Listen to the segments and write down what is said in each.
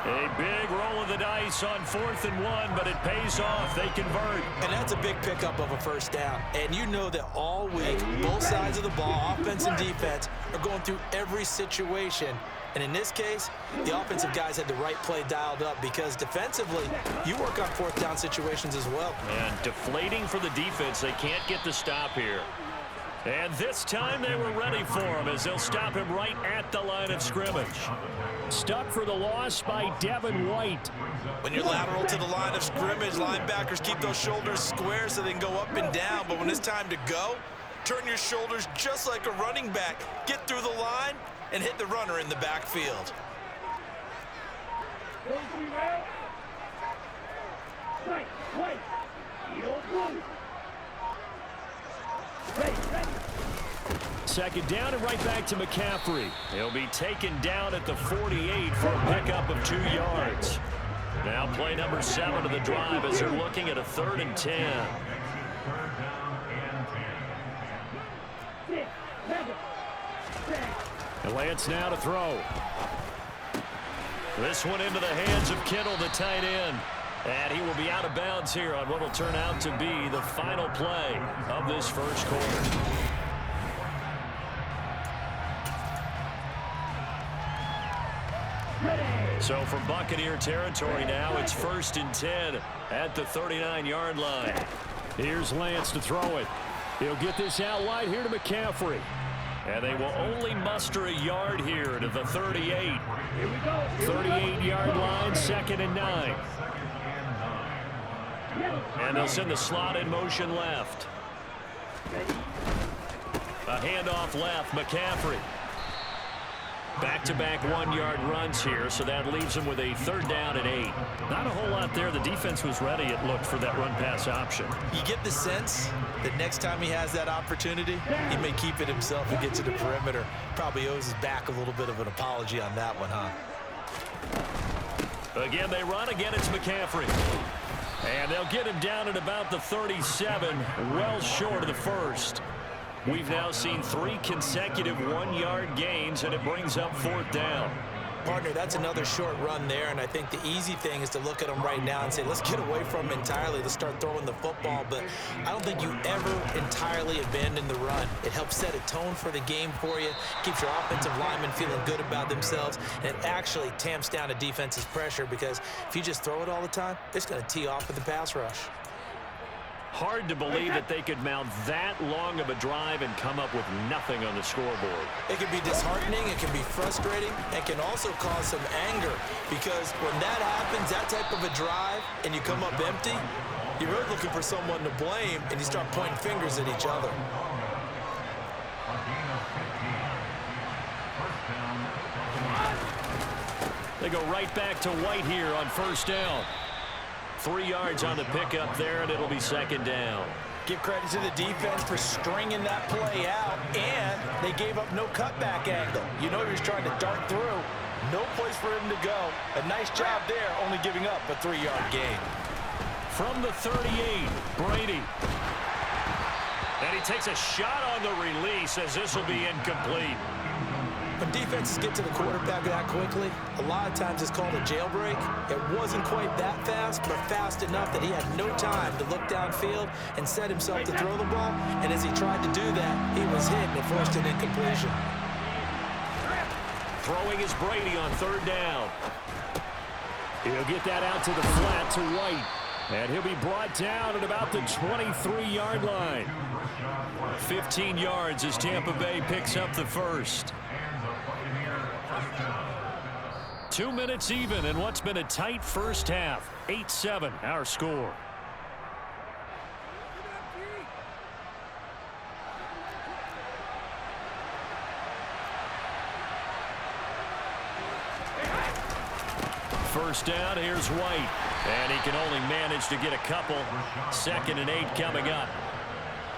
A big roll of the dice on 4th and 1, but it pays off. They convert. And that's a big pickup of a first down. And you know that all week, both sides of the ball, offense and defense, are going through every situation. And in this case, the offensive guys had the right play dialed up because defensively, you work on 4th down situations as well. And deflating for the defense. They can't get the stop here. And this time they were ready for him as they'll stop him right at the line of scrimmage. Stuck for the loss by Devin White. When you're lateral to the line of scrimmage, linebackers keep those shoulders square so they can go up and down. But when it's time to go, turn your shoulders just like a running back. Get through the line and hit the runner in the backfield. Second down and right back to McCaffrey. He'll be taken down at the 48 for a pickup of 2 yards. Now play number 7 of the drive as they're looking at a 3rd and 10. And Lance now to throw. This one into the hands of Kittle, the tight end. And he will be out of bounds here on what will turn out to be the final play of this first quarter. So from Buccaneer territory now, it's 1st and 10 at the 39-yard line. Here's Lance to throw it. He'll get this out wide here to McCaffrey. And they will only muster a yard here to the 38. 38-yard line, 2nd and 9. And they'll send the slot in motion left. A handoff left, McCaffrey. Back-to-back 1-yard runs here, so that leaves him with a 3rd down and 8. Not a whole lot there. The defense was ready, it looked, for that run-pass option. You get the sense that next time he has that opportunity, he may keep it himself and get to the perimeter. Probably owes his back a little bit of an apology on that one, huh? Again, they run. Again, it's McCaffrey. And they'll get him down at about the 37, well short of the first. We've now seen 3 consecutive 1-yard gains, and it brings up 4th down. Partner, that's another short run there, and I think the easy thing is to look at him right now and say, let's get away from him entirely. Let's start throwing the football, but I don't think you ever entirely abandon the run. It helps set a tone for the game for you, keeps your offensive linemen feeling good about themselves, and it actually tamps down a defense's pressure because if you just throw it all the time, it's going to tee off with the pass rush. Hard to believe that they could mount that long of a drive and come up with nothing on the scoreboard. It can be disheartening, it can be frustrating, and can also cause some anger because when that happens, that type of a drive, and you come up empty, you're really looking for someone to blame, and you start pointing fingers at each other. They go right back to White here on 1st down. 3 yards on the pickup there, and it'll be 2nd down. Give credit to the defense for stringing that play out, and they gave up no cutback angle. You know he was trying to dart through. No place for him to go. A nice job there, only giving up a 3-yard gain. From the 38, Brady. And he takes a shot on the release as this will be incomplete. When defenses get to the quarterback that quickly, a lot of times it's called a jailbreak. It wasn't quite that fast, but fast enough that he had no time to look downfield and set himself to throw the ball. And as he tried to do that, he was hit and it forced an incompletion. Throwing is Brady on 3rd down. He'll get that out to the flat to White. And he'll be brought down at about the 23-yard line. 15 yards as Tampa Bay picks up the first. 2 minutes even in what's been a tight first half. 8-7 our score. First down, here's White. And he can only manage to get a couple. 2nd and 8 coming up.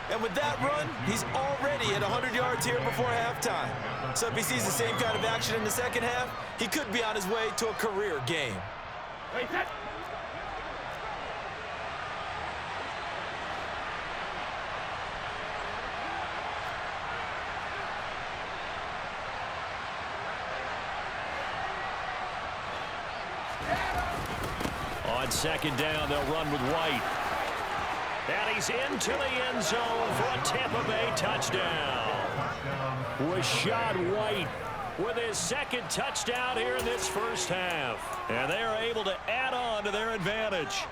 And with that run, he's already at 100 yards here before halftime. So if he sees the same kind of action in the second half, he could be on his way to a career game. On second down, they'll run with White. And he's into the end zone for a Tampa Bay touchdown. Rashad White with his second touchdown here in this first half. And they are able to add on to their advantage.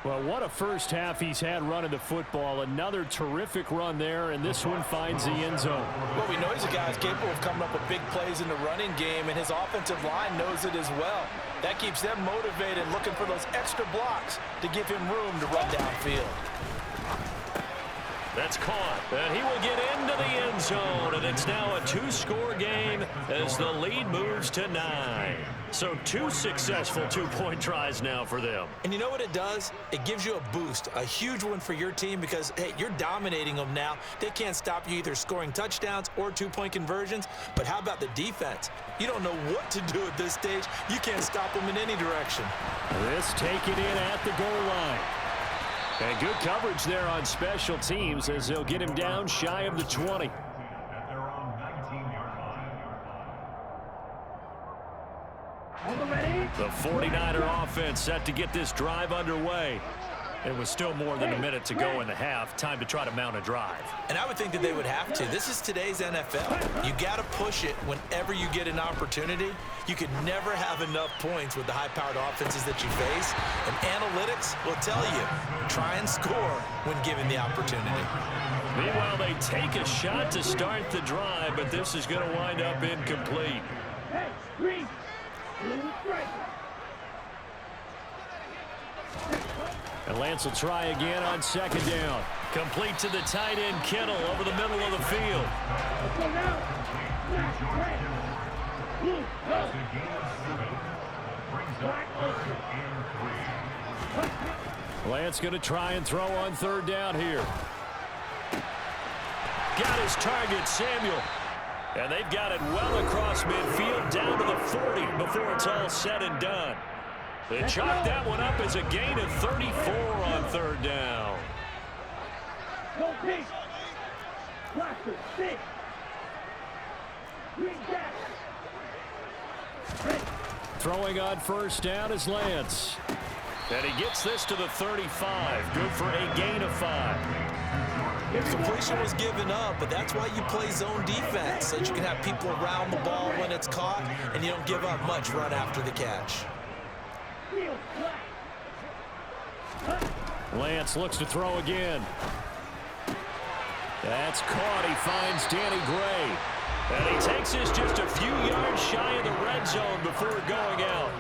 Well, what a first half he's had running the football. Another terrific run there, and this one finds the end zone. Well, we know he's a guy who's capable of coming up with big plays in the running game, and his offensive line knows it as well. That keeps them motivated, looking for those extra blocks to give him room to run downfield. That's caught, and he will get into the end zone, and it's now a two-score game as the lead moves to 9. So 2 successful two-point tries now for them. And you know what it does? It gives you a boost, a huge one for your team because, hey, you're dominating them now. They can't stop you either scoring touchdowns or two-point conversions. But how about the defense? You don't know what to do at this stage. You can't stop them in any direction. This taken in at the goal line. And good coverage there on special teams as they'll get him down shy of the 20. The 49er offense set to get this drive underway. It was still more than a minute to go in the half. Time to try to mount a drive. And I would think that they would have to. This is today's NFL. You got to push it whenever you get an opportunity. You can never have enough points with the high-powered offenses that you face. And analytics will tell you, try and score when given the opportunity. Meanwhile, they take a shot to start the drive, but this is going to wind up incomplete. And Lance will try again on second down. Complete to the tight end, Kittle, over the middle of the field. Lance going to try and throw on third down here. Got his target, Samuel. And they've got it well across midfield down to the 40 before it's all said and done. They chalk that one up as a gain of 34 on third down. Throwing on first down is Lance. And he gets this to the 35. Good for a gain of 5. Completion was given up, but that's why you play zone defense, so that you can have people around the ball when it's caught, and you don't give up much run after the catch. Lance looks to throw again. That's caught. He finds Danny Gray. And he takes this just a few yards shy of the red zone before going out.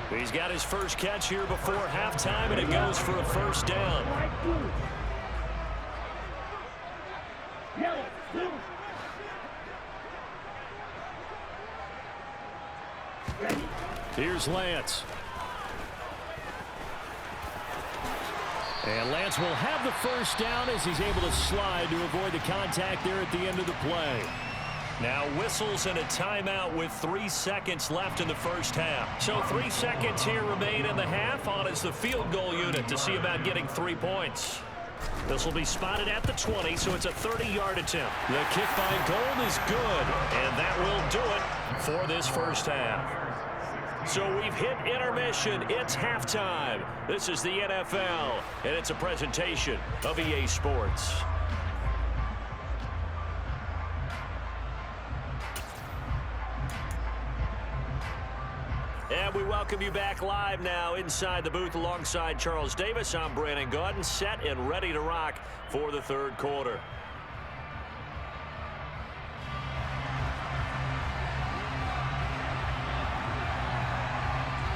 He's got his first catch here before halftime, and it goes for a first down. Here's Lance. And Lance will have the first down as he's able to slide to avoid the contact there at the end of the play. Now whistles and a timeout with 3 seconds left in the first half. So 3 seconds here remain in the half. On is the field goal unit to see about getting 3 points. This will be spotted at the 20, so it's a 30-yard attempt. The kick by Gold is good, and that will do it for this first half. So we've hit intermission. It's halftime. This is the NFL, and it's a presentation of EA Sports. And we welcome you back live now inside the booth alongside Charles Davis. I'm Brandon Gaudin, set and ready to rock for the third quarter.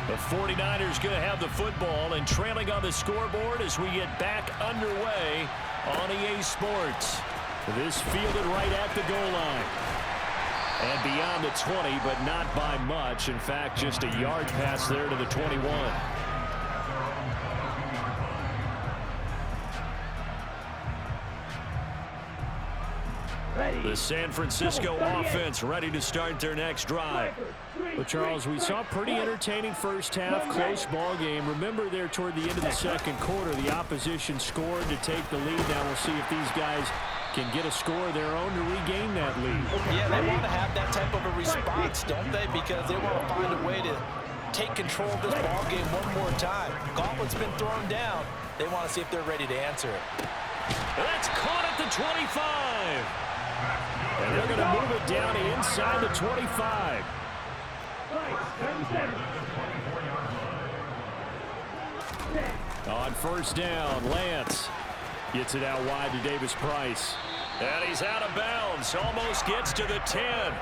The 49ers going to have the football and trailing on the scoreboard as we get back underway on EA Sports. This fielded right at the goal line. And beyond the 20, but not by much. In fact, just a yard pass there to the 21. The San Francisco offense ready to start their next drive. But Charles, we saw a pretty entertaining first half, close ball game. Remember there toward the end of the second quarter, the opposition scored to take the lead. Now we'll see if these guys can get a score of their own to regain that lead. Yeah, they want to have that type of a response, don't they? Because they want to find a way to take control of this ball game one more time. Gauntlet's been thrown down. They want to see if they're ready to answer it. That's caught at the 25. And they're going to move it down inside the 25. On first down, Lance gets it out wide to Davis Price. And he's out of bounds. Almost gets to the 10.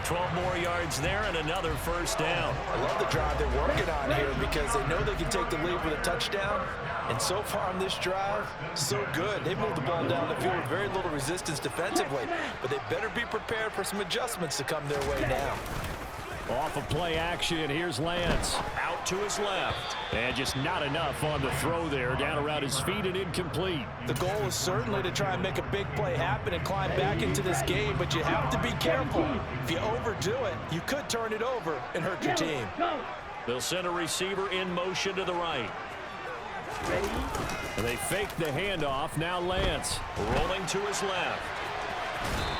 12 more yards there and another first down. I love the drive they're working on here because they know they can take the lead with a touchdown. And so far on this drive, so good. They moved the ball down the field with very little resistance defensively. But they better be prepared for some adjustments to come their way now. Off of play action, here's Lance. Out to his left. And just not enough on the throw there. Down around his feet and incomplete. The goal is certainly to try and make a big play happen and climb back into this game, but you have to be careful. If you overdo it, you could turn it over and hurt your team. They'll send a receiver in motion to the right. And they fake the handoff. Now Lance rolling to his left.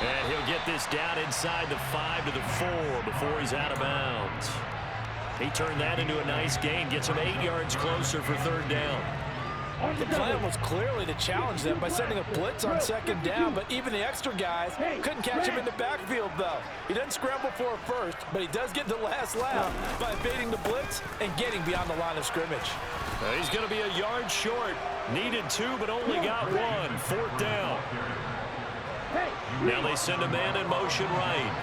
And he'll get this down inside the 5 to the 4 before he's out of bounds. He turned that into a nice gain. Gets him 8 yards closer for third down. The plan was clearly to challenge them by sending a blitz on second down, but even the extra guys couldn't catch him in the backfield, though. He doesn't scramble for a first, but he does get the last lap by evading the blitz and getting beyond the line of scrimmage. He's going to be a yard short. Needed 2, but only got 1. Fourth down. Now they send a man in motion right.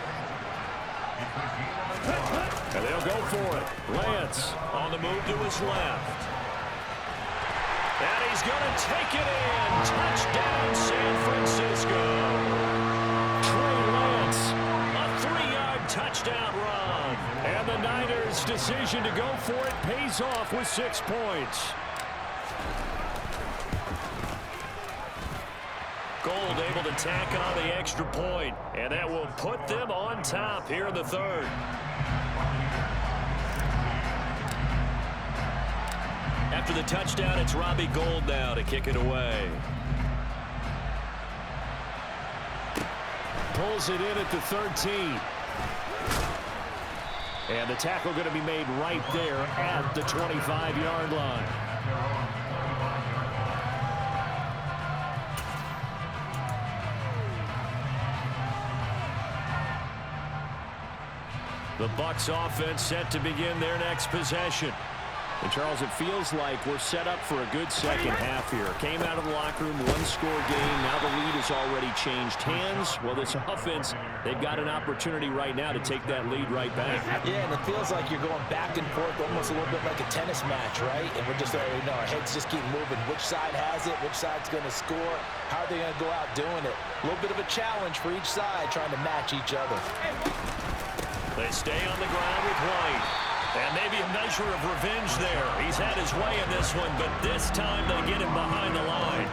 And they'll go for it. Lance on the move to his left. And he's going to take it in. Touchdown, San Francisco. Trey Lance, a 3-yard touchdown run. And the Niners' decision to go for it pays off with 6 points. Gold able to tack on the extra point, and that will put them on top here in the third. After the touchdown, it's Robbie Gould now to kick it away. Pulls it in at the 13. And the tackle going to be made right there at the 25-yard line. The Bucs offense set to begin their next possession. And Charles, it feels like we're set up for a good second half here. Came out of the locker room, one-score game. Now the lead has already changed hands. Well, this offense, they've got an opportunity right now to take that lead right back. Yeah, and it feels like you're going back and forth almost a little bit like a tennis match, right? And we're just already know our heads just keep moving. Which side has it? Which side's going to score? How are they going to go out doing it? A little bit of a challenge for each side trying to match each other. They stay on the ground with White. And maybe a measure of revenge there. He's had his way in this one, but this time they get him behind the line.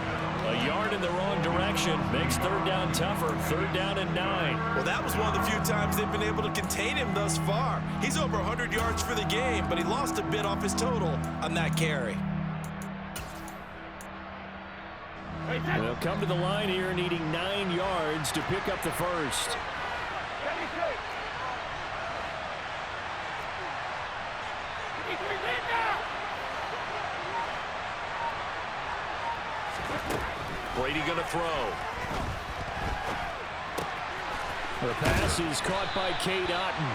A yard in the wrong direction makes third down tougher. Third down and 9. Well, that was one of the few times they've been able to contain him thus far. He's over 100 yards for the game, but he lost a bit off his total on that carry. They'll come to the line here needing 9 yards to pick up the first. Brady going to throw. The pass is caught by Cade Otton.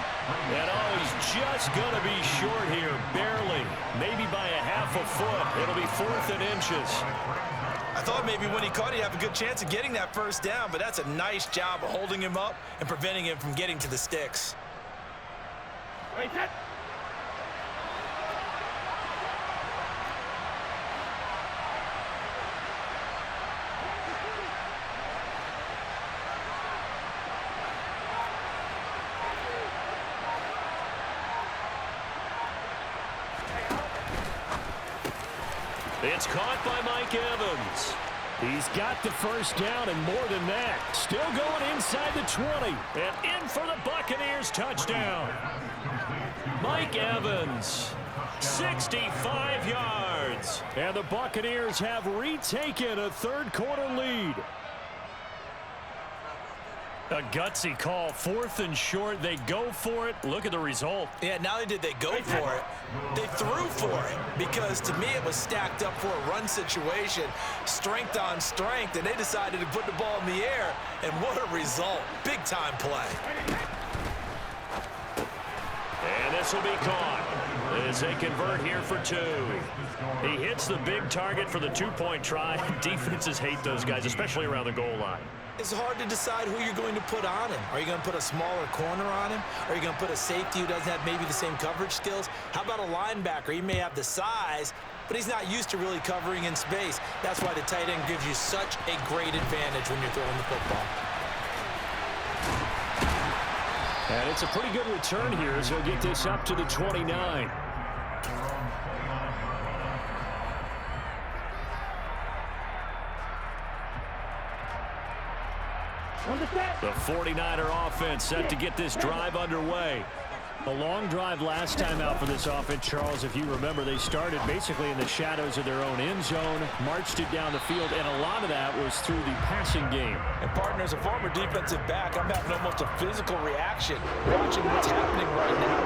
And oh, he's just going to be short here, barely. Maybe by a half a foot. It'll be 4th and inches. I thought maybe when he caught, he'd have a good chance of getting that first down, but that's a nice job of holding him up and preventing him from getting to the sticks. It's caught by Mike Evans. He's got the first down and more than that. Still going inside the 20. And in for the Buccaneers touchdown. Mike Evans, 65 yards. And the Buccaneers have retaken a third quarter lead. A gutsy call. 4th and short. They go for it. Look at the result. Yeah, not only did they go for it, they threw for it. Because to me, it was stacked up for a run situation. Strength on strength. And they decided to put the ball in the air. And what a result. Big-time play. And this will be caught as they convert here for 2. He hits the big target for the 2-point try. Defenses hate those guys, especially around the goal line. It's hard to decide who you're going to put on him. Are you going to put a smaller corner on him? Are you going to put a safety who doesn't have maybe the same coverage skills? How about a linebacker? He may have the size, but he's not used to really covering in space. That's why the tight end gives you such a great advantage when you're throwing the football. And it's a pretty good return here as he'll get this up to the 29. The 49er offense set to get this drive underway. A long drive last time out for this offense, Charles. If you remember, they started basically in the shadows of their own end zone, marched it down the field, and a lot of that was through the passing game. And partner, as a former defensive back, I'm having almost a physical reaction watching what's happening right now.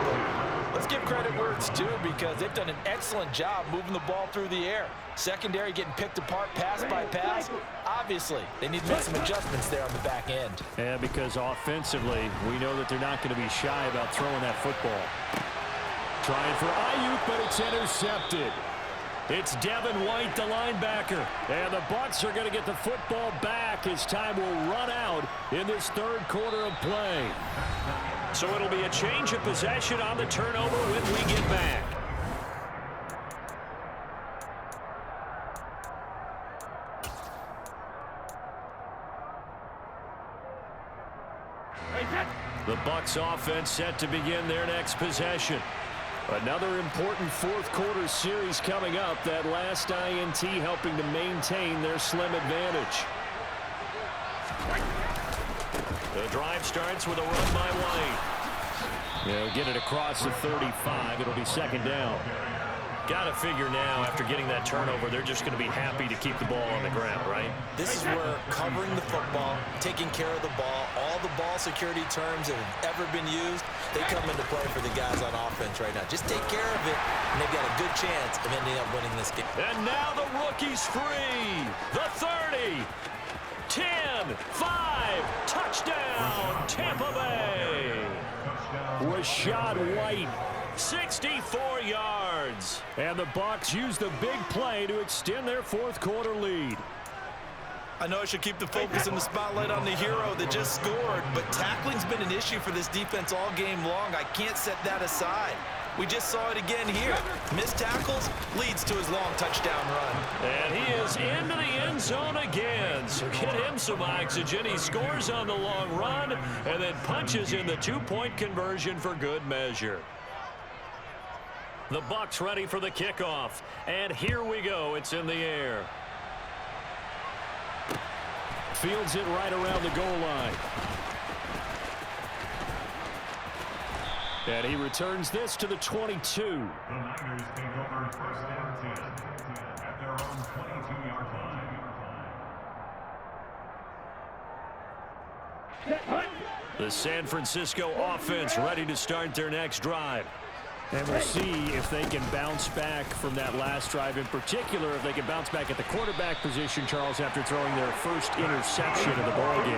But let's give credit where it's due because they've done an excellent job moving the ball through the air. Secondary getting picked apart pass by pass. Obviously, they need to make some adjustments there on the back end. Yeah, because offensively, we know that they're not going to be shy about throwing that football. Trying for Ayuk, but it's intercepted. It's Devin White, the linebacker. And the Bucs are going to get the football back as time will run out in this 3rd quarter of play. So it'll be a change of possession on the turnover when we get back. The Bucs offense set to begin their next possession. Another important 4th quarter series coming up. That last INT helping to maintain their slim advantage. The drive starts with a run by White. They'll get it across the 35. It'll be 2nd down. Got to figure now, after getting that turnover, they're just going to be happy to keep the ball on the ground, right? This is where covering the football, taking care of the ball, all the ball security terms that have ever been used, they come into play for the guys on offense right now. Just take care of it, and they've got a good chance of ending up winning this game. And now the rookie's free. The 30. 10, 5, touchdown, Tampa Bay. Rashad White, 64 yards. And the Bucs use the big play to extend their 4th quarter lead. I know I should keep the focus and the spotlight on the hero that just scored, but tackling's been an issue for this defense all game long. I can't set that aside. We just saw it again here. Missed tackles leads to his long touchdown run. And he is into the end zone again. So get him some oxygen. He scores on the long run and then punches in the 2-point conversion for good measure. The Bucs ready for the kickoff. And here we go. It's in the air. Fields it right around the goal line. And he returns this to the 22. The Niners take over 1st and 10 at their own 22-yard line. The San Francisco offense ready to start their next drive. And we'll see if they can bounce back from that last drive, in particular if they can bounce back at the quarterback position, Charles, after throwing their first interception of the ball game.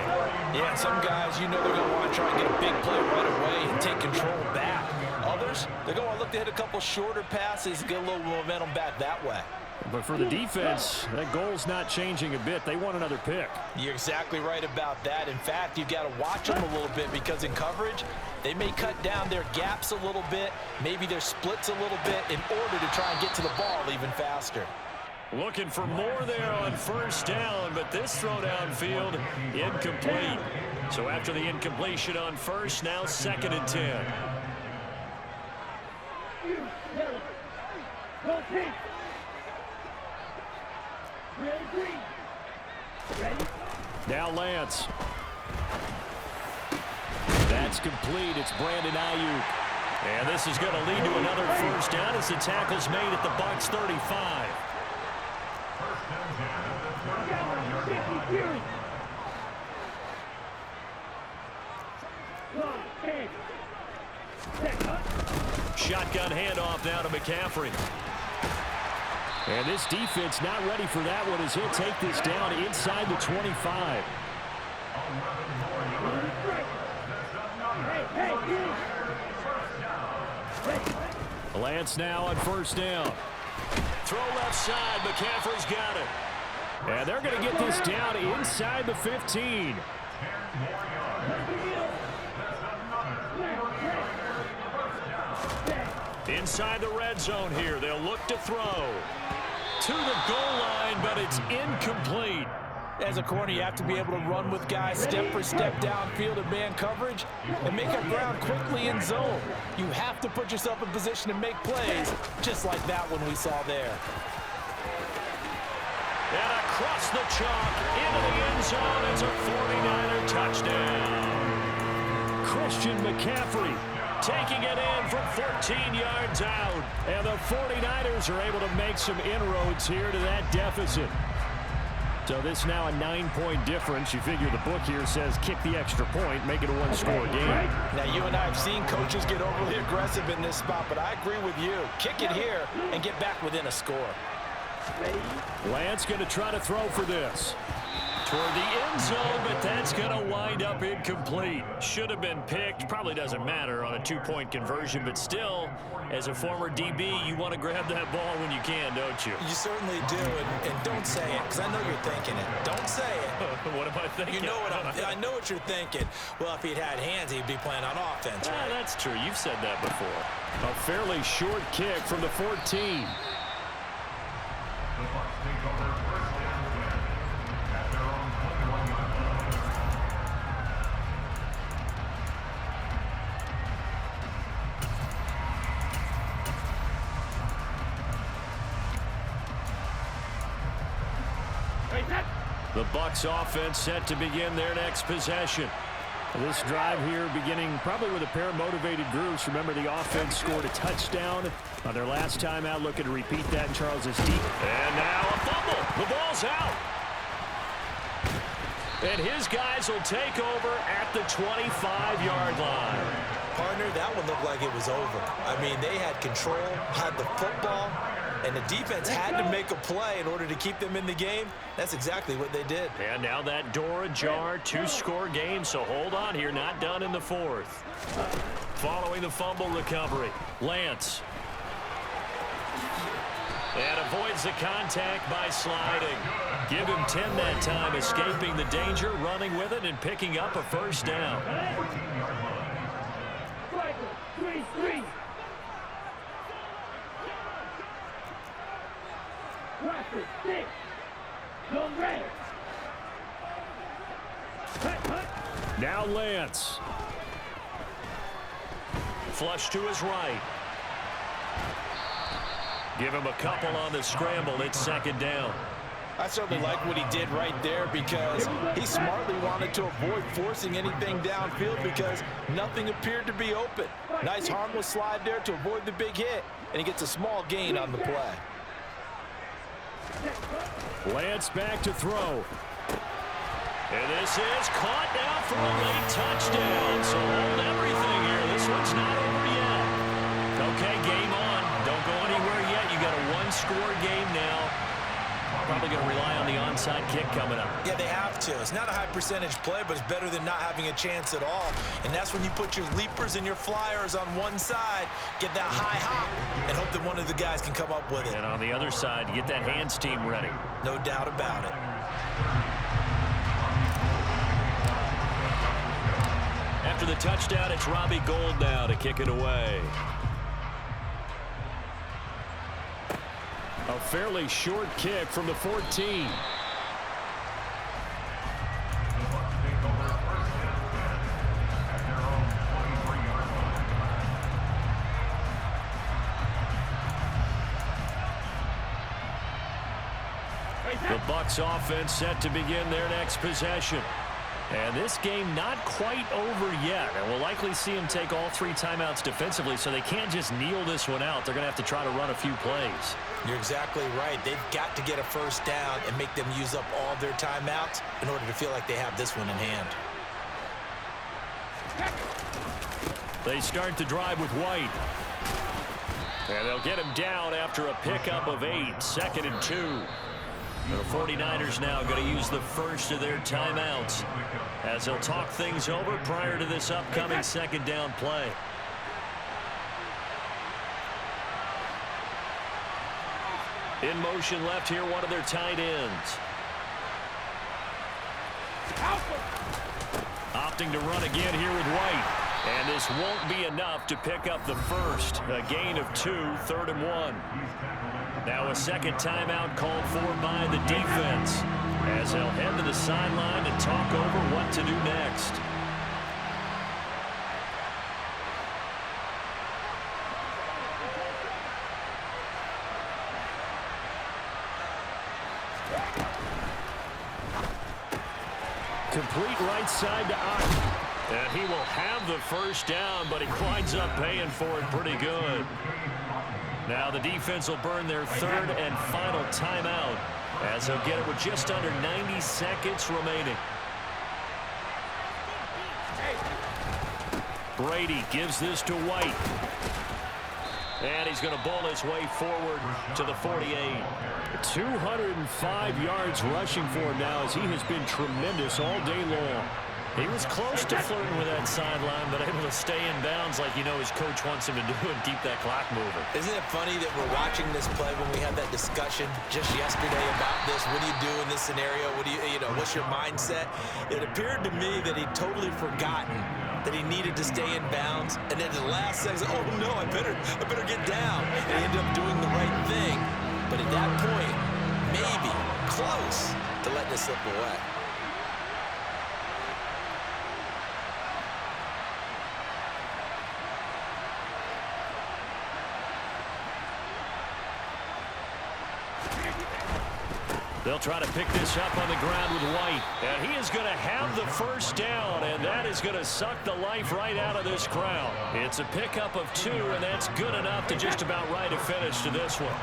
Yeah, some guys, you know they're going to want to try and get a big play right away and take control back. Others, they're going to look to hit a couple shorter passes, get a little momentum back that way. But for the defense, that goal's not changing a bit. They want another pick. You're exactly right about that. In fact, you've got to watch them a little bit because in coverage, they may cut down their gaps a little bit, maybe their splits a little bit in order to try and get to the ball even faster. Looking for more there on 1st down, but this throw downfield incomplete. So after the incompletion on 1st, now 2nd and 10. Now Lance. That's complete. It's Brandon Ayuk. And this is going to lead to another 1st down as the tackle's made at the Bucs 35. shotgun handoff now to McCaffrey. And this defense not ready for that one as he'll take this down inside the 25. Lance now on first down. Throw left side. McCaffrey's got it. And they're going to get this down inside the 15. Inside the red zone here. They'll look to throw. To the goal line, but it's incomplete. As a corner, you have to be able to run with guys step for step downfield in man coverage and make up ground quickly in zone. You have to put yourself in position to make plays, just like that one we saw there. And across the chalk, into the end zone, it's a 49er touchdown. Christian McCaffrey taking it in from 14 yards out. And the 49ers are able to make some inroads here to that deficit. So this now a 9-point difference. You figure the book here says kick the extra point, make it a one-score game. Now, you and I have seen coaches get overly aggressive in this spot, but I agree with you. Kick it here and get back within a score. Lance going to try to throw for this. Toward the end zone, but that's going to wind up incomplete. Should have been picked. Probably doesn't matter on a two-point conversion, but still, as a former DB, you want to grab that ball when you can, don't you? You certainly do, and don't say it, because I know you're thinking it. Don't say it. What am I thinking? You know what I know what you're thinking. Well, if he'd had hands, he'd be playing on offense, right? That's true. You've said that before. A fairly short kick from the 14. The Bucs take over first down at their own 21-yard line. The Bucs offense set to begin their next possession. This drive here beginning probably with a pair of motivated groups. Remember, the offense scored a touchdown on their last time out. Looking to repeat that in Charles's deep. And now a fumble. The ball's out. And his guys will take over at the 25-yard line. Partner, that one looked like it was over. I mean, they had control, had the football, and the defense had to make a play in order to keep them in the game. That's exactly what they did. And now that door ajar, two-score game, so hold on here, not done in the fourth. Following the fumble recovery, Lance. And avoids the contact by sliding. Give him 10 that time, escaping the danger, running with it, and picking up a first down. Now Lance. Flush to his right. Give him a couple on the scramble. It's second down. I certainly like what he did right there because he smartly wanted to avoid forcing anything downfield because nothing appeared to be open. Nice harmless slide there to avoid the big hit, and he gets a small gain on the play. Lance back to throw. And this is caught now for a late touchdown. So hold everything here. This one's not over yet. Okay, game on. Don't go anywhere yet. You got a one-score game now. Probably going to rely on the onside kick coming up. Yeah, they have to. It's not a high percentage play, but it's better than not having a chance at all. And that's when you put your leapers and your flyers on one side, get that high hop, and hope that one of the guys can come up with it. And on the other side, you get that hands team ready. No doubt about it. After the touchdown, it's Robbie Gould now to kick it away. A fairly short kick from the 14. The Bucs take over first down at their own 23-yard line. The Bucs offense set to begin their next possession. And this game not quite over yet. And we'll likely see them take all three timeouts defensively, so they can't just kneel this one out. They're going to have to try to run a few plays. You're exactly right. They've got to get a first down and make them use up all their timeouts in order to feel like they have this one in hand. They start the drive with White. And they'll get him down after a pickup of 8, 2nd and 2. The 49ers now going to use the first of their timeouts as they'll talk things over prior to this upcoming second down play. In motion left here, one of their tight ends. Opting to run again here with White. And this won't be enough to pick up the first. A gain of 2, 3rd and 1. Now a second timeout called for by the defense as they'll head to the sideline and talk over what to do next. Complete right side to Ock. And he will have the first down, but he winds up paying for it pretty good. Now the defense will burn their 3rd and final timeout as they'll get it with just under 90 seconds remaining. Brady gives this to White. And he's going to bowl his way forward to the 48. 205 yards rushing for him now as he has been tremendous all day long. He was close to flirting with that sideline, but able to stay in bounds like you know his coach wants him to do and keep that clock moving. Isn't it funny that we're watching this play when we had that discussion just yesterday about this? What do you do in this scenario? What do you know, what's your mindset? It appeared to me that he'd totally forgotten that he needed to stay in bounds, and then at the last second, oh no, I better get down. And he ended up doing the right thing, but at that point, maybe close to letting it slip away. They'll try to pick this up on the ground with White. And he is going to have the first down, and that is going to suck the life right out of this crowd. It's a pickup of 2, and that's good enough to just about write a finish to this one.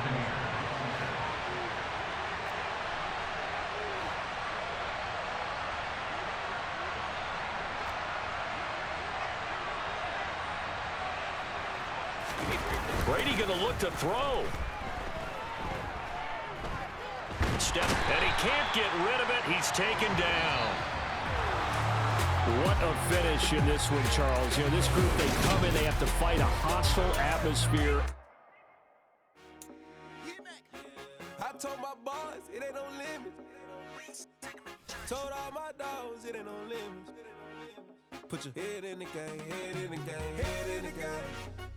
Brady going to look to throw. Step, and he can't get rid of it. He's taken down. What a finish in this one, Charles. You know, this group, they come in, they have to fight a hostile atmosphere. I told my boys, it ain't no limit. Told all my dogs, it ain't no limit. Put your head in the game, head in the game, head in the game.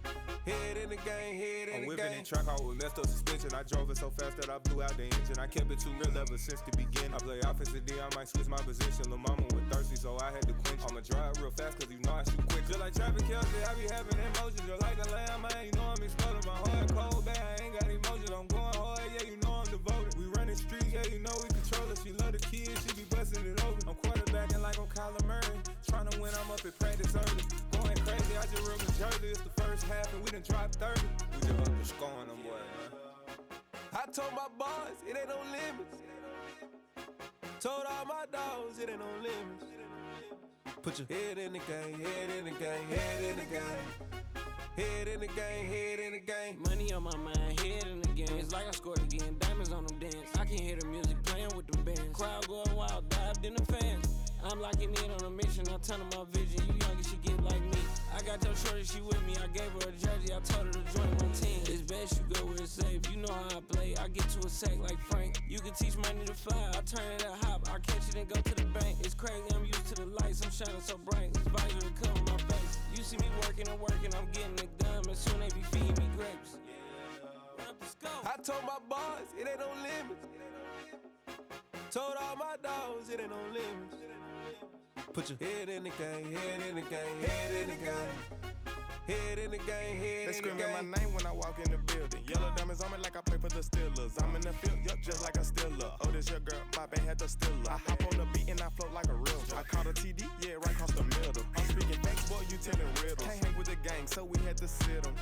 Head in the game, head in the game. I'm whipping in track, I was messed up suspension. I drove it so fast that I blew out the engine. I kept it too real ever since the beginning. I play offensive D, I might switch my position. Lil' mama was thirsty, so I had to quench. I'ma drive real fast, cause you know I shoot quick. Just like traffic Kelsey, I be having emotions. Just like a lamb, man, you know I'm exploding. My heart cold, bad, I ain't got emotions. I'm going hard, yeah, you know I'm devoted. We running streets, yeah, you know we control it. She love the kids, she be busting it over. I'm quarterbacking like I'm Kyler Murray. Trying to win, I'm up at practice early. Going crazy, I just ripped the jersey. It's the first half, and we done dropped 30. We just up to scoring them, boy, man. I told my boys, it ain't no limits. Told all my dogs, it ain't no limits. Put your head in the game, head in the game, head in the game. Head in the game, head in the game. Money on my mind, head in the game. It's like I scored again, diamonds on them dance. I can hear the music playing with them bands. Crowd going wild, dived in the fans. I'm locking in on a mission, I tell her my vision. You young and she get like me. I got your shorty, she with me. I gave her a jersey, I told her to join my team. It's best you go where it's safe. You know how I play. I get to a sack like Frank. You can teach money to fly. I turn it a hop. I catch it and go to the bank. It's crazy, I'm used to the lights. I'm shining so bright. This visor will cover my face. You see me working and working. I'm getting it done. And soon they be feeding me grapes. I told my boys, it ain't no limits. Told all my dogs, it ain't no limits. Put your head in the game, head in the game, head in the game. Head in the game, head in the game. They screaming my name when I walk in the building. Yellow diamonds on me like like I play for the Steelers. I'm in the field, yup, just like a Steeler. Oh, this your girl, my band had the Steeler. I hop on the beat and I float like a real. I caught a TD, yeah, right across the middle. I'm speaking facts, boy, you telling riddles. Can't hang with the gang, so we had to sit them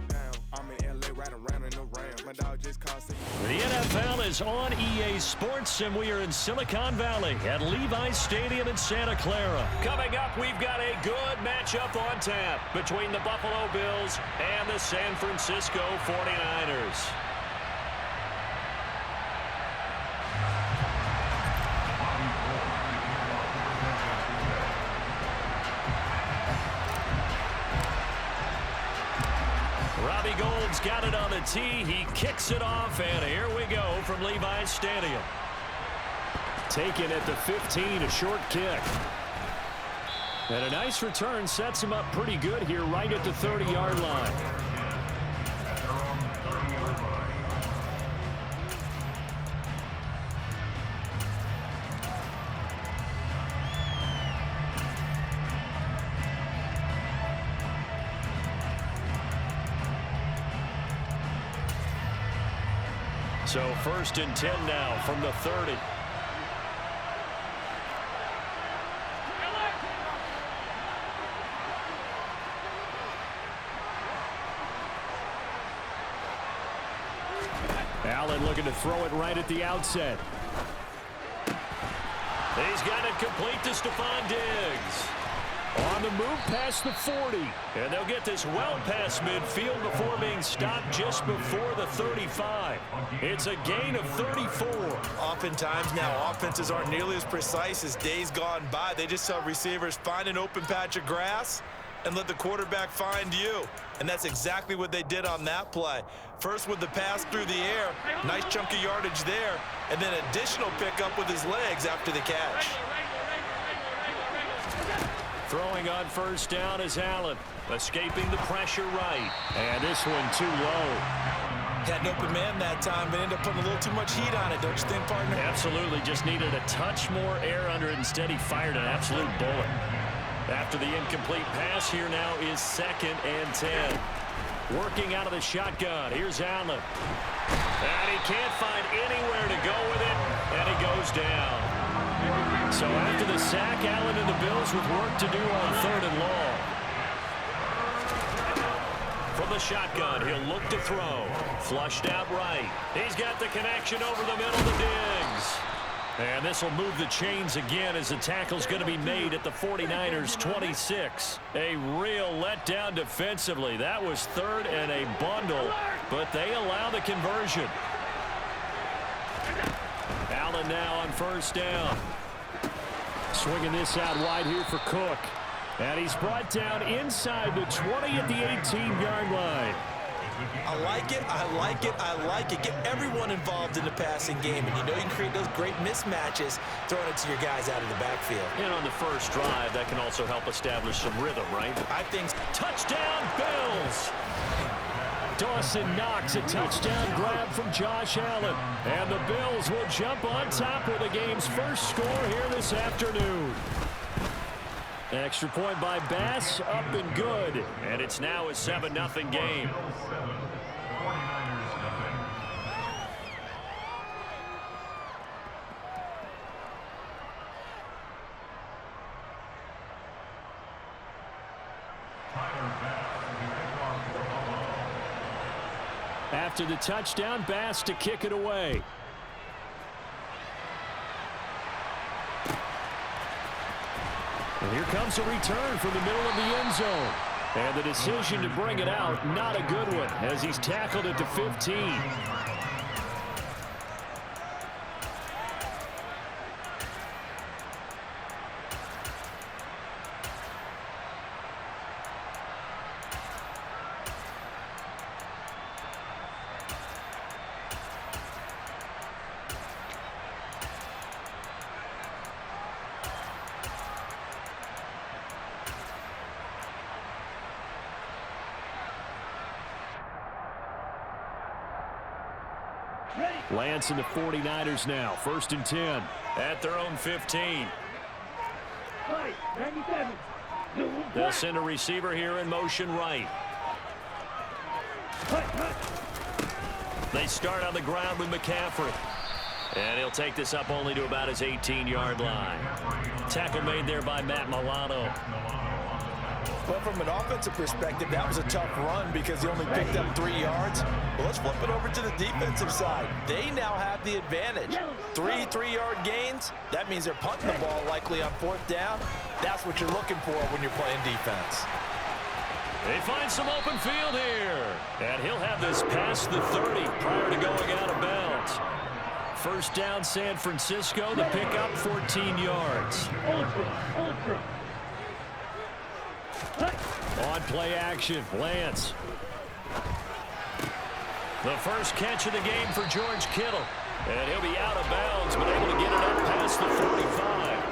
down. I'm in LA, riding around in the Ram. My dog just called. The NFL is on EA Sports, and we are in Silicon Valley at Levi's Stadium in Santa Clara. Coming up, we've got a good matchup on tap between the Buffalo Bills and the San Francisco 49ers. Robbie Gould's got it on the tee. He kicks it off, and here we go from Levi's Stadium. Taken at the 15, a short kick. And a nice return sets him up pretty good here right at the 30-yard line. So 1st and 10 now from the 30. Allen looking to throw it right at the outset. He's got it complete to Stephon Diggs. On the move past the 40. And they'll get this well past midfield before being stopped just before the 35. It's a gain of 34. Oftentimes now offenses aren't nearly as precise as days gone by. They just tell receivers, find an open patch of grass and let the quarterback find you. And that's exactly what they did on that play. First with the pass through the air, nice chunk of yardage there, and then additional pickup with his legs after the catch. Throwing on 1st down is Allen, escaping the pressure right. And this one too low. Had an open man that time, but ended up putting a little too much heat on it, don't you think, partner? Absolutely, just needed a touch more air under it. Instead, he fired an absolute bullet. After the incomplete pass, here now is 2nd and 10. Working out of the shotgun, here's Allen. And he can't find anywhere to go with it, and he goes down. So after the sack, Allen and the Bills with work to do on 3rd and long. From the shotgun, he'll look to throw. Flushed out right. He's got the connection over the middle to Diggs. And this will move the chains again as the tackle's going to be made at the 49ers 26. A real letdown defensively. That was 3rd and a bundle, but they allow the conversion. Allen now on 1st down. Swinging this out wide here for Cook. And he's brought down inside the 20 at the 18-yard line. I like it, I like it, I like it. Get everyone involved in the passing game. And you know you can create those great mismatches throwing it to your guys out of the backfield. And on the first drive, that can also help establish some rhythm, right? I think. Touchdown, Bills! Dawson Knox, a touchdown grab from Josh Allen. And the Bills will jump on top with the game's first score here this afternoon. Extra point by Bass, up and good. And it's now a 7-0 game. After the touchdown, Bass to kick it away. And here comes a return from the middle of the end zone. And the decision to bring it out, not a good one, as he's tackled at the 15. Lance and the 49ers now. 1st and 10 at their own 15. They'll send a receiver here in motion right. They start on the ground with McCaffrey. And he'll take this up only to about his 18-yard line. Tackle made there by Matt Milano. Well, from an offensive perspective, that was a tough run because he only picked up 3 yards. Well, let's flip it over to the defensive side. They now have the advantage. 3 3-yard gains. That means they're punting the ball likely on 4th down. That's what you're looking for when you're playing defense. They find some open field here. And he'll have this past the 30 prior to going out of bounds. First down, San Francisco. The pickup, 14 yards. On play action, Lance. The first catch of the game for George Kittle. And he'll be out of bounds, but able to get it up past the 45.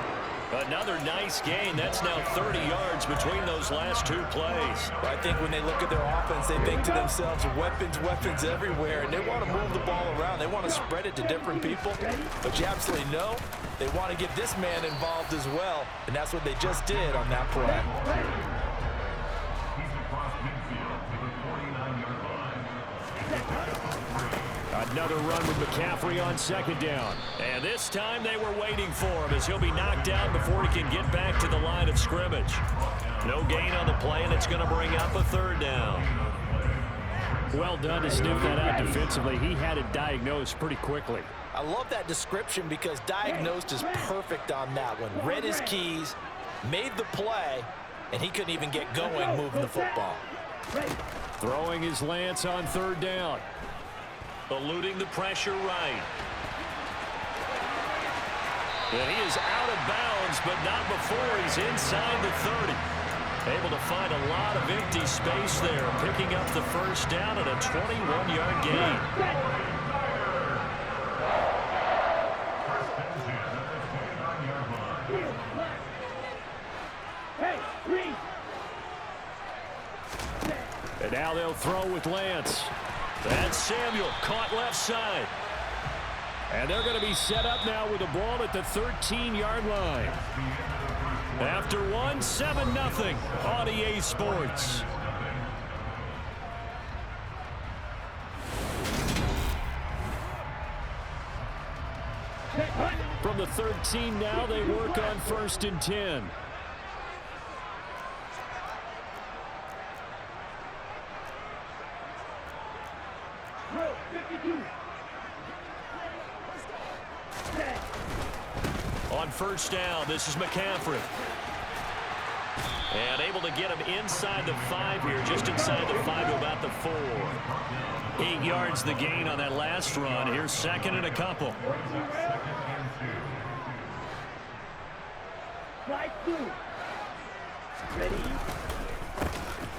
Another nice gain. That's now 30 yards between those last 2 plays. I think when they look at their offense, they think to themselves, weapons, weapons everywhere, and they want to move the ball around. They want to spread it to different people. But you absolutely know they want to get this man involved as well, and that's what they just did on that play. He's across midfield to the 49-yard line. Another run with McCaffrey on 2nd down. And this time they were waiting for him as he'll be knocked down before he can get back to the line of scrimmage. No gain on the play, and it's going to bring up a 3rd down. Well done to sniff that out defensively. He had it diagnosed pretty quickly. I love that description because diagnosed is perfect on that one. Read his keys, made the play, and he couldn't even get going moving the football. Throwing his Lance on 3rd down. Eluding the pressure right. And he is out of bounds, but not before he's inside the 30. Able to find a lot of empty space there, picking up the first down at a 21-yard gain. And now they'll throw with Lance. That's Samuel, caught left side. And they're going to be set up now with the ball at the 13-yard line. After 1, 7-0 on EA Sports. From the 13 now, they work on 1st and 10. On 1st down, this is McCaffrey. And able to get him inside the 5 here, just inside the 5 to about the 4. 8 yards the gain on that last run. Here's 2nd and a couple.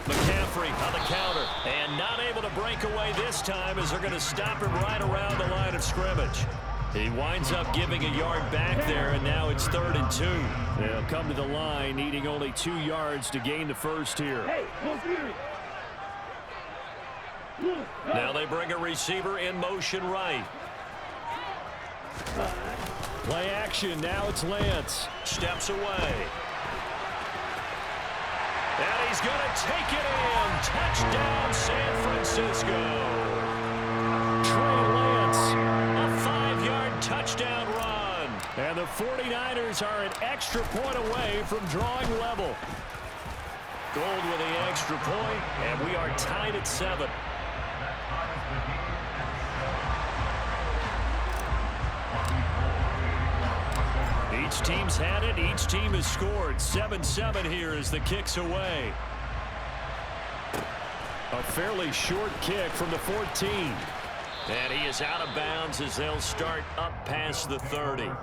McCaffrey on the counter, and not able to break away this time as they're going to stop him right around the line of scrimmage. He winds up giving a yard back there, and now it's 3rd and 2. They'll come to the line, needing only 2 yards to gain the first here. Now they bring a receiver in motion right. Play action, now it's Lance. Steps away. And he's going to take it in. Touchdown, San Francisco. Trey Lance, a 5-yard touchdown run. And the 49ers are an extra point away from drawing level. Gold with the extra point, and we are tied at 7. Each team's had it. Each team has scored. 7-7 here as the kick's away. A fairly short kick from the 14. And he is out of bounds as they'll start up past the 30. At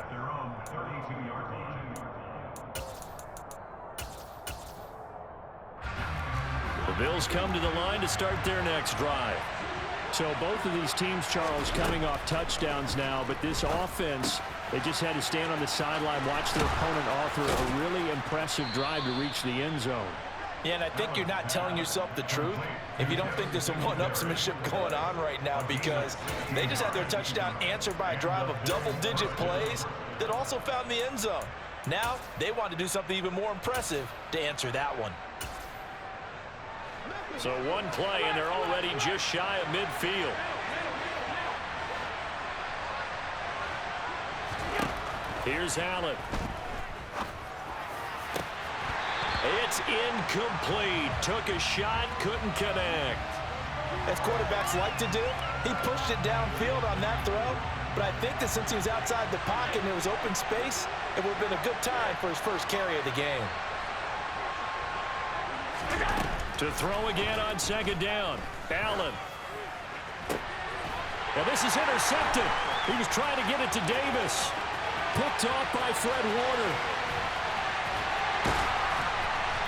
their own 32-yard line. The Bills come to the line to start their next drive. So both of these teams, Charles, coming off touchdowns now, but this offense, they just had to stand on the sideline, watch their opponent author a really impressive drive to reach the end zone. Yeah, and I think you're not telling yourself the truth if you don't think there's some one-upsmanship going on right now, because they just had their touchdown answered by a drive of double-digit plays that also found the end zone. Now they want to do something even more impressive to answer that one. So one play, and they're already just shy of midfield. Here's Allen. It's incomplete. Took a shot, couldn't connect. As quarterbacks like to do, he pushed it downfield on that throw. But I think that since he was outside the pocket and there was open space, it would have been a good time for his first carry of the game. To throw again on second down. Allen. Now this is intercepted. He was trying to get it to Davis. Picked off by Fred Warner.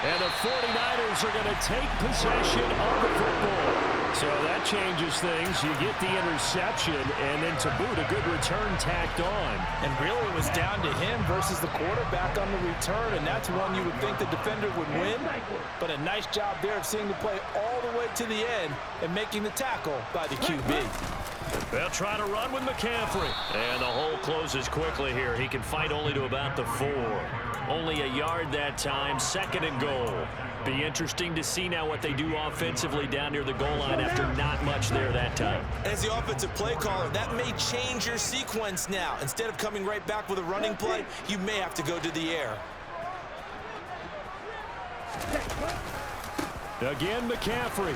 And the 49ers are going to take possession of the football. So that changes things. You get the interception, and then to boot, a good return tacked on. And really it was down to him versus the quarterback on the return, and that's one you would think the defender would win. But a nice job there of seeing the play all the way to the end and making the tackle by the QB. They'll try to run with McCaffrey. And the hole closes quickly here. He can fight only to about the 4. Only a yard that time, 2nd and goal. Be interesting to see now what they do offensively down near the goal line after not much there that time. As the offensive play caller, that may change your sequence now. Instead of coming right back with a running play, you may have to go to the air. Again, McCaffrey.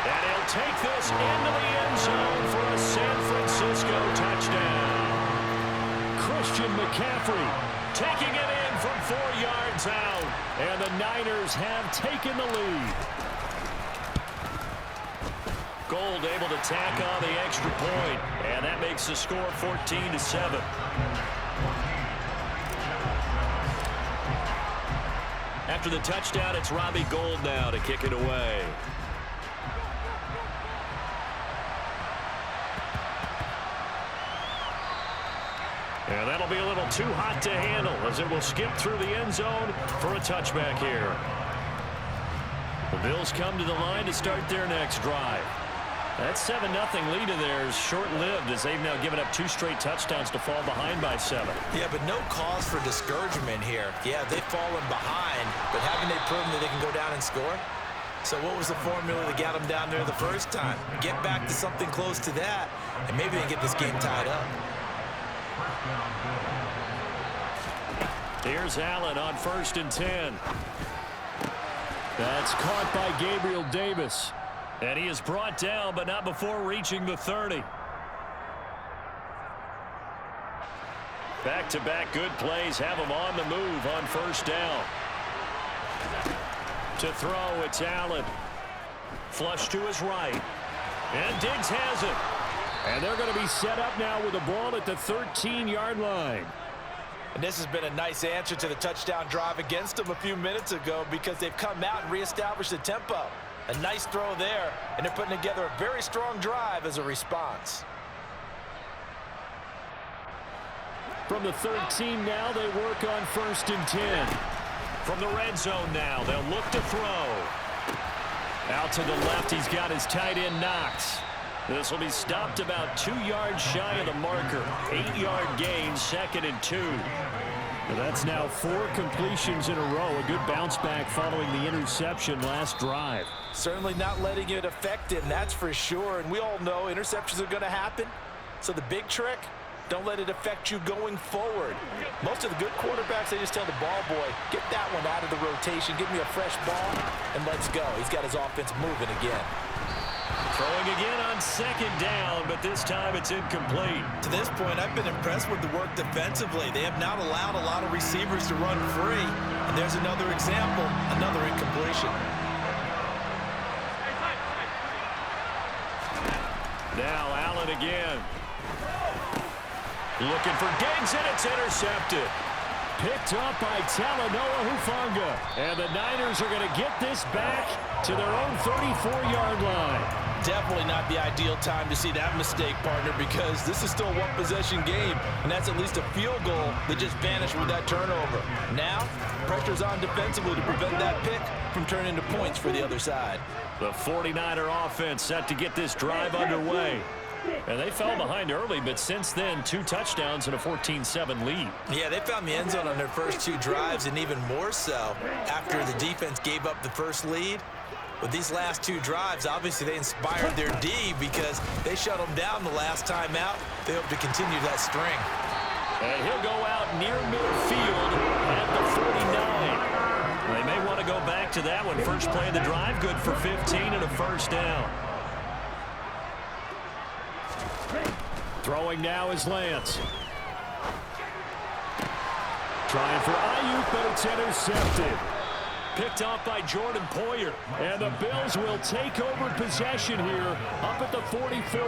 And he'll take this into the end zone for a San Francisco touchdown. Christian McCaffrey taking it in from 4 yards out. And the Niners have taken the lead. Gold able to tack on the extra point. And that makes the score 14-7. After the touchdown, it's Robbie Gould now to kick it away. And that'll be a little too hot to handle as it will skip through the end zone for a touchback here. The Bills come to the line to start their next drive. That 7-0 lead of theirs short-lived as they've now given up 2 straight touchdowns to fall behind by 7. Yeah, but no cause for discouragement here. Yeah, they've fallen behind, but haven't they proven that they can go down and score? So what was the formula that got them down there the first time? Get back to something close to that, and maybe they can get this game tied up. Here's Allen on 1st and 10. That's caught by Gabriel Davis. And he is brought down, but not before reaching the 30. Back-to-back good plays have him on the move on 1st down. To throw, it's Allen. Flush to his right. And Diggs has it. And they're going to be set up now with the ball at the 13-yard line. And this has been a nice answer to the touchdown drive against them a few minutes ago because they've come out and reestablished the tempo. A nice throw there, and they're putting together a very strong drive as a response. From the 13 now, they work on 1st and 10. From the red zone now, they'll look to throw. Out to the left, he's got his tight end Knox. This will be stopped about 2 yards shy of the marker. 8-yard gain, 2nd and 2. Well, that's now 4 completions in a row. A good bounce back following the interception last drive. Certainly not letting it affect him, that's for sure. And we all know interceptions are going to happen. So the big trick, don't let it affect you going forward. Most of the good quarterbacks, they just tell the ball boy, get that one out of the rotation, give me a fresh ball, and let's go. He's got his offense moving again. Throwing again on 2nd down, but this time it's incomplete. To this point, I've been impressed with the work defensively. They have not allowed a lot of receivers to run free. And there's another example, another incompletion. Now Allen again. Looking for Diggs, and it's intercepted. Picked up by Talanoa Hufanga. And the Niners are going to get this back to their own 34-yard line. Definitely not the ideal time to see that mistake, partner, because this is still a one-possession game, and that's at least a field goal that just vanished with that turnover. Now, pressure's on defensively to prevent that pick from turning into points for the other side. The 49er offense set to get this drive underway. And they fell behind early, but since then, 2 touchdowns and a 14-7 lead. Yeah, they found the end zone on their first 2 drives, and even more so after the defense gave up the first lead. With these last two drives, obviously they inspired their D because they shut them down the last time out. They hope to continue that string. And he'll go out near midfield at the 49. They may want to go back to that one. First play of the drive, good for 15 and a first down. Throwing now is Lance. Trying for Ayuk, but it's intercepted. Picked off by Jordan Poyer. And the Bills will take over possession here up at the 44.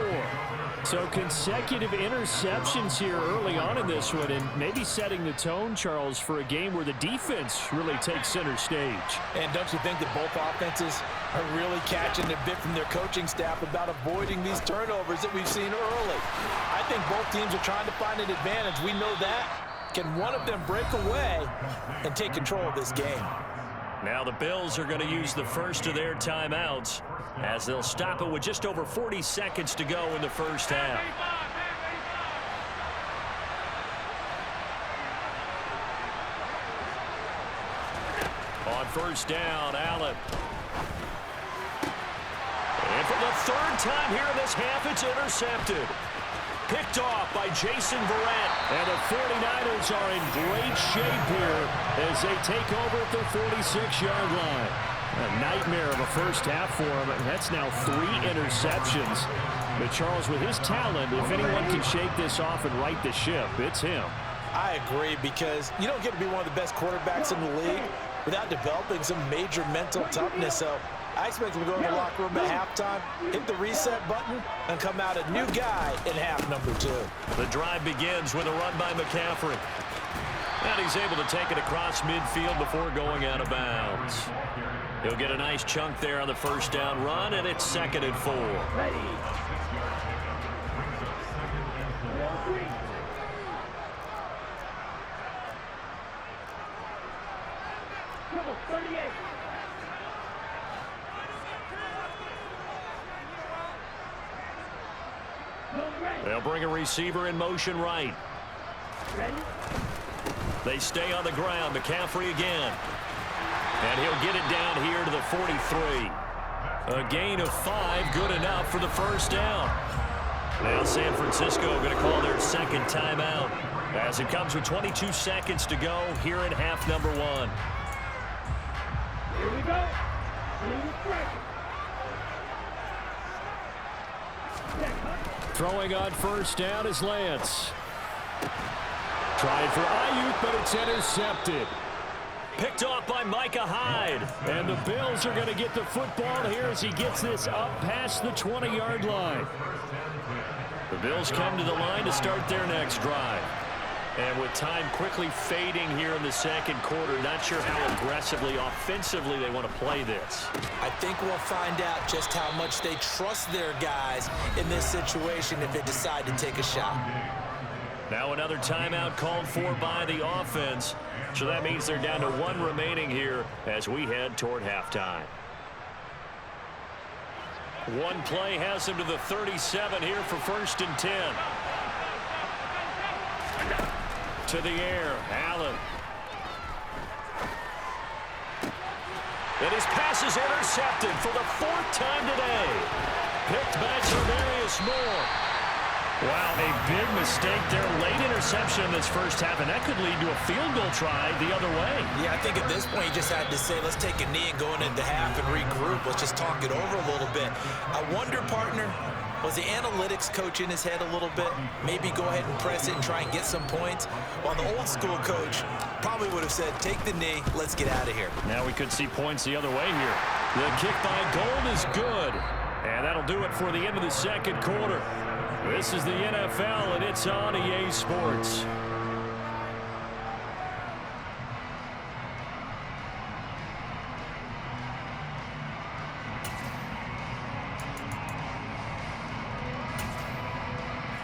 So consecutive interceptions here early on in this one, and maybe setting the tone, Charles, for a game where the defense really takes center stage. And don't you think that both offenses are really catching a bit from their coaching staff about avoiding these turnovers that we've seen early? I think both teams are trying to find an advantage. We know that. Can one of them break away and take control of this game? Now the Bills are going to use the first of their timeouts as they'll stop it with just over 40 seconds to go in the first half. On first down, Allen. And for the third time here in this half, it's intercepted. Picked off by Jason Verrett. And the 49ers are in great shape here as they take over at the 46-yard line. A nightmare of a first half for him, and that's now 3 interceptions. But Charles, with his talent, if anyone can shake this off and right the ship, it's him. I agree, because you don't get to be one of the best quarterbacks in the league without developing some major mental toughness. So I expect him to go in the locker room at halftime, hit the reset button, and come out a new guy in half number 2. The drive begins with a run by McCaffrey. And he's able to take it across midfield before going out of bounds. He'll get a nice chunk there on the first down run, and it's 2nd and 4. They'll bring a receiver in motion right. They stay on the ground. McCaffrey again. And he'll get it down here to the 43. A gain of 5, good enough for the first down. Now San Francisco going to call their second timeout as it comes with 22 seconds to go here in half number 1. Here we go. Throwing on first down is Lance. Trying for Ayuk, but it's intercepted. Picked off by Micah Hyde. And the Bills are going to get the football here as he gets this up past the 20-yard line. The Bills come to the line to start their next drive. And with time quickly fading here in the second quarter, not sure how aggressively, offensively they want to play this. I think we'll find out just how much they trust their guys in this situation if they decide to take a shot. Now another timeout called for by the offense. So that means they're down to 1 remaining here as we head toward halftime. One play has him to the 37 here for 1st and 10. To the air, Allen. And his pass is intercepted for the 4th time today. Picked by Tavarius Moore. Wow, a big mistake there. Late interception in this first half, and that could lead to a field goal try the other way. Yeah, I think at this point you just had to say, let's take a knee and go into half and regroup. Let's just talk it over a little bit. I wonder, partner, was the analytics coach in his head a little bit? Maybe go ahead and press it and try and get some points? While the old school coach probably would have said, take the knee, let's get out of here. Now we could see points the other way here. The kick by Gold is good. And that'll do it for the end of the second quarter. This is the NFL, and it's on EA Sports.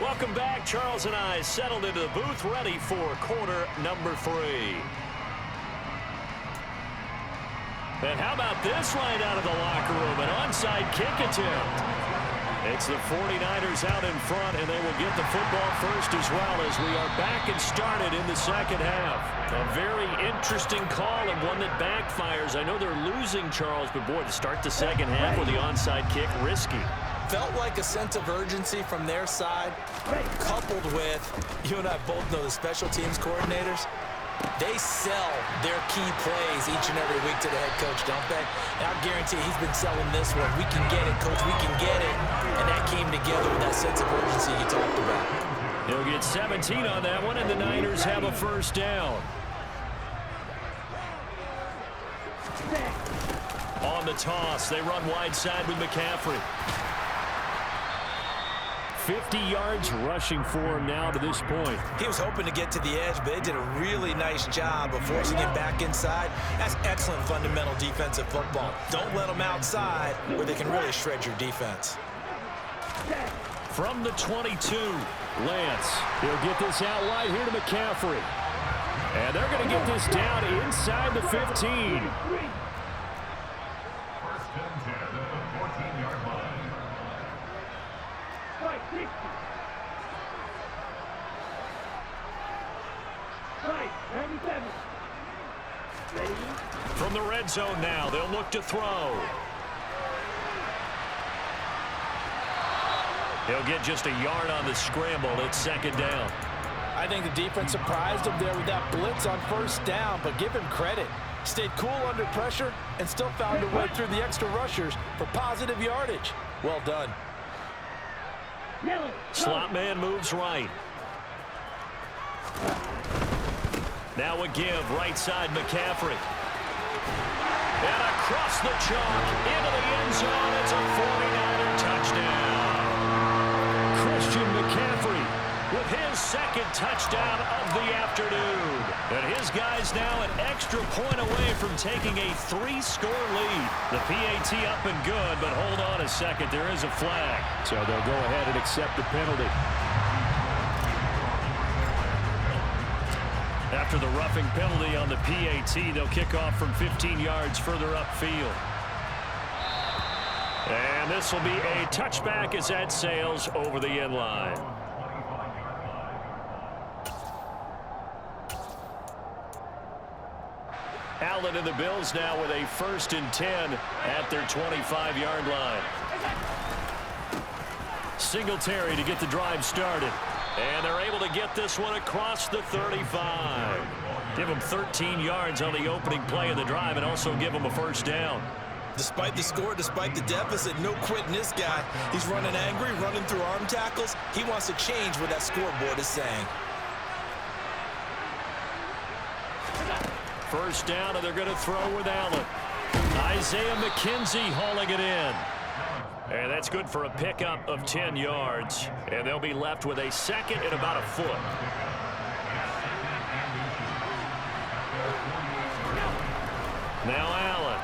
Welcome back. Charles and I settled into the booth, ready for quarter number 3. And how about this right out of the locker room? An onside kick attempt. It's It's the 49ers out in front, and they will get the football first as well as we are back and started in the second half. A very interesting call and one that backfires. I know they're losing, Charles, but boy, to start the second half with the onside kick, risky. Felt like a sense of urgency from their side, coupled with, you and I both know the special teams coordinators, they sell their key plays each and every week to the head coach, don't they? And I guarantee he's been selling this one. We can get it, coach, we can get it. And that came together with that sense of urgency you talked about. He'll get 17 on that one, and the Niners have a first down. On the toss, they run wide side with McCaffrey. 50 yards rushing for him now to this point. He was hoping to get to the edge, but they did a really nice job of forcing him back inside. That's excellent fundamental defensive football. Don't let them outside where they can really shred your defense. From the 22, Lance. He'll get this out wide here to McCaffrey. And they're going to get this down inside the 15. First and 10 at the 14-yard line. From the red zone now, they'll look to throw. He'll get just a yard on the scramble. It's second down. I think the defense surprised him there with that blitz on first down, but give him credit. Stayed cool under pressure and still found a way through the extra rushers for positive yardage. Well done. Slot man moves right. Now a give, right side McCaffrey. And across the chalk, into the end zone, it's a 49er touchdown. Christian McCaffrey with his second touchdown of the afternoon. And his guys now an extra point away from taking a 3-score lead. The PAT up and good, but hold on a second, there is a flag. So they'll go ahead and accept the penalty. After the roughing penalty on the PAT, they'll kick off from 15 yards further upfield. And this will be a touchback as that sails over the end line. Allen and the Bills now with a 1st and 10 at their 25-yard line. Singletary to get the drive started. And they're able to get this one across the 35. Give them 13 yards on the opening play of the drive and also give them a first down. Despite the score, despite the deficit, no quitting this guy. He's running angry, running through arm tackles. He wants to change what that scoreboard is saying. First down, and they're going to throw with Allen. Isaiah McKenzie hauling it in. And that's good for a pickup of 10 yards. And they'll be left with a second and about a foot. Now Allen.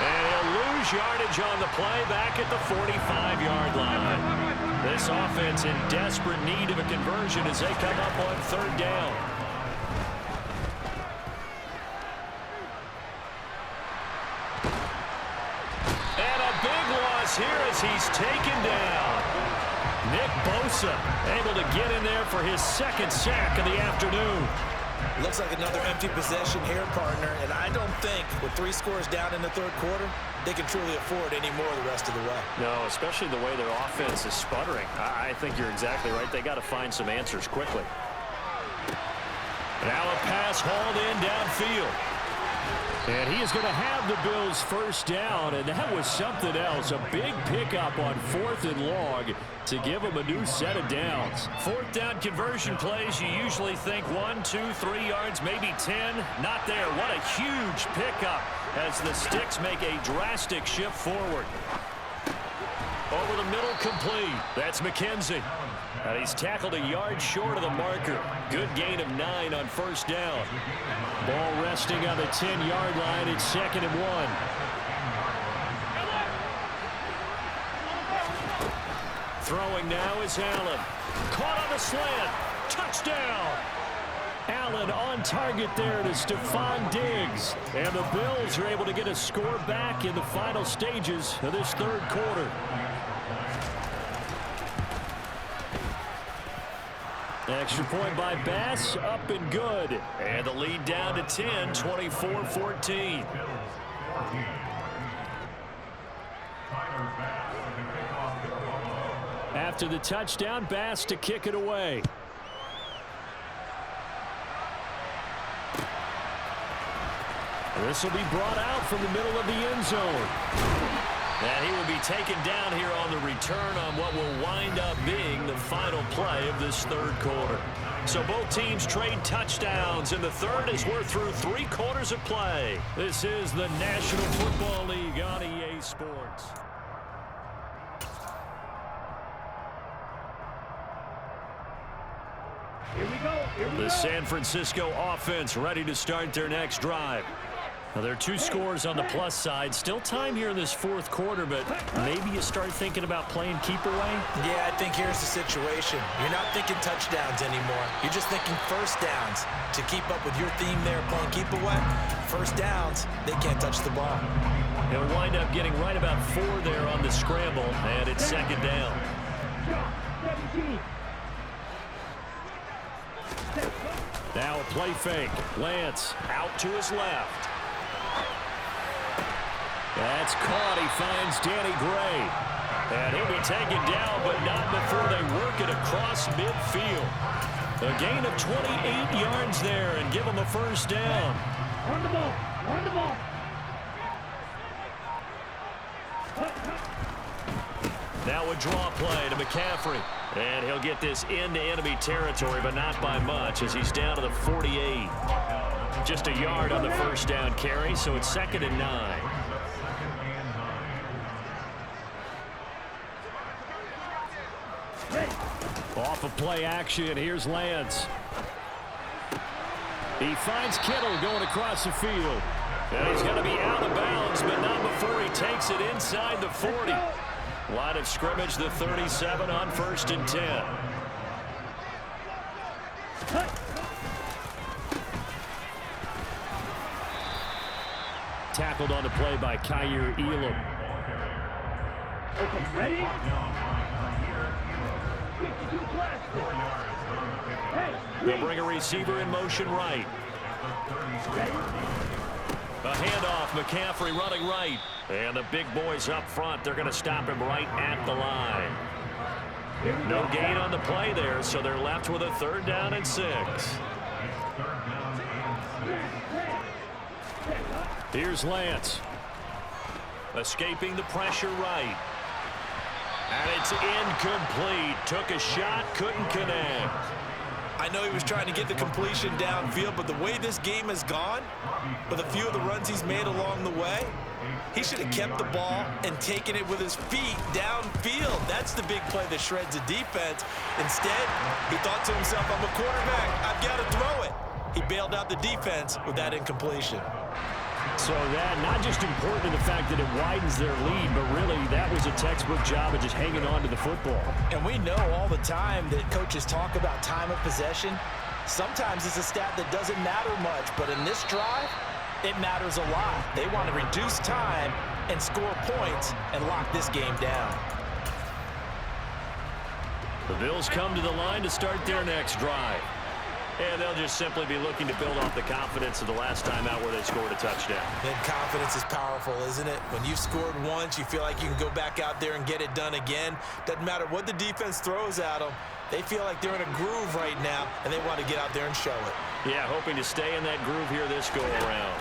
And he'll lose yardage on the play back at the 45-yard line. This offense in desperate need of a conversion as they come up on third down. Here as he's taken down. Nick Bosa able to get in there for his second sack of the afternoon. Looks like another empty possession here, partner, and I don't think with 3 scores down in the third quarter, they can truly afford any more the rest of the way. No, especially the way their offense is sputtering. I think you're exactly right. They got to find some answers quickly. Now a pass hauled in downfield. And he is going to have the Bills first down, and that was something else. A big pickup on 4th and long to give them a new set of downs. 4th down conversion plays, you usually think 1, 2, 3 yards, maybe 10. Not there. What a huge pickup as the Sticks make a drastic shift forward. Over the middle, complete. That's McKenzie. And he's tackled a yard short of the marker. Good gain of 9 on first down. Ball resting on the 10-yard line. It's 2nd and 1. Throwing now is Allen. Caught on the slant. Touchdown. Allen on target there to Stephon Diggs. And the Bills are able to get a score back in the final stages of this third quarter. Extra point by Bass, up and good. And the lead down to 10, 24-14. After the touchdown, Bass to kick it away. This will be brought out from the middle of the end zone. And he will be taken down here on the return on what will wind up being the final play of this third quarter. So both teams trade touchdowns in the third as we're through 3 quarters of play. This is the National Football League on EA Sports. The San Francisco offense ready to start their next drive. Now, there are 2 scores on the plus side. Still time here in this fourth quarter, but maybe you start thinking about playing keep away? Yeah, I think here's the situation. You're not thinking touchdowns anymore. You're just thinking first downs. To keep up with your theme there, playing keep away, first downs, they can't touch the ball. They'll wind up getting right about 4 there on the scramble, and it's second down. Now a play fake. Lance out to his left. That's caught. He finds Danny Gray. And he'll be taken down, but not before they work it across midfield. A gain of 28 yards there and give him a first down. Run the ball. Run the ball. Now a draw play to McCaffrey. And he'll get this into enemy territory, but not by much as he's down to the 48. Just a yard on the first down carry, so it's 2nd and 9. Off of play action, here's Lance. He finds Kittle going across the field. And he's going to be out of bounds, but not before he takes it inside the 40. Line of scrimmage, the 37 on 1st and 10. Tackled on the play by Kyer Elam. Okay, ready? They'll bring a receiver in motion right. A handoff, McCaffrey running right. And the big boys up front, they're going to stop him right at the line. No gain on the play there, so they're left with a 3rd down and 6. Here's Lance. Escaping the pressure right. And it's incomplete. Took a shot, couldn't connect. I know he was trying to get the completion downfield, but the way this game has gone, with a few of the runs he's made along the way, he should have kept the ball and taken it with his feet downfield. That's the big play that shreds the defense. Instead, he thought to himself, I'm a quarterback, I've got to throw it. He bailed out the defense with that incompletion. So that not just important in the fact that it widens their lead, but really that was a textbook job of just hanging on to the football. And we know all the time that coaches talk about time of possession. Sometimes it's a stat that doesn't matter much, but in this drive, it matters a lot. They want to reduce time and score points and lock this game down. The Bills come to the line to start their next drive. And they'll just simply be looking to build off the confidence of the last time out where they scored a touchdown. And confidence is powerful, isn't it? When you've scored once, you feel like you can go back out there and get it done again. Doesn't matter what the defense throws at them. They feel like they're in a groove right now, and they want to get out there and show it. Yeah, hoping to stay in that groove here this go-around.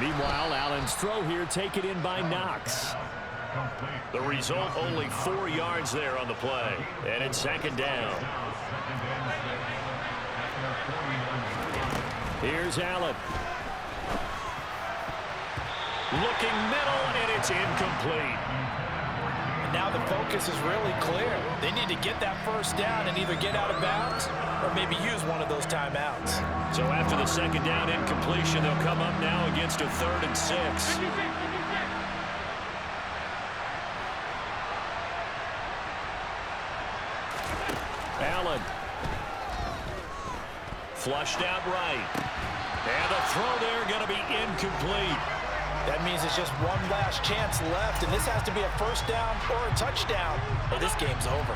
Meanwhile, Allen's throw here taken in by Knox. The result, only 4 yards there on the play. And it's 2nd down. Here's Allen. Looking middle, and it's incomplete. And now the focus is really clear. They need to get that first down and either get out of bounds or maybe use one of those timeouts. So after the 2nd down incompletion, they'll come up now against a 3rd and 6. Allen. Flushed out right. And the throw there going to be incomplete. That means it's just one last chance left, and this has to be a first down or a touchdown, or this game's over.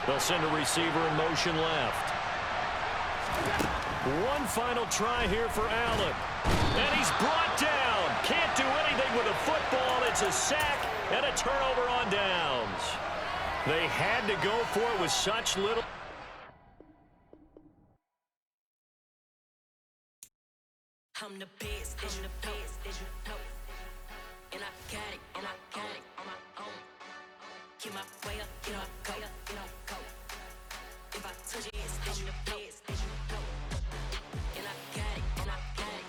They'll send a receiver in motion left. One final try here for Allen. And he's brought down. Can't do anything with a football. It's a sack and a turnover on downs. They had to go for it with such little. I'm the best, and I got it, on my own. Keep my way up,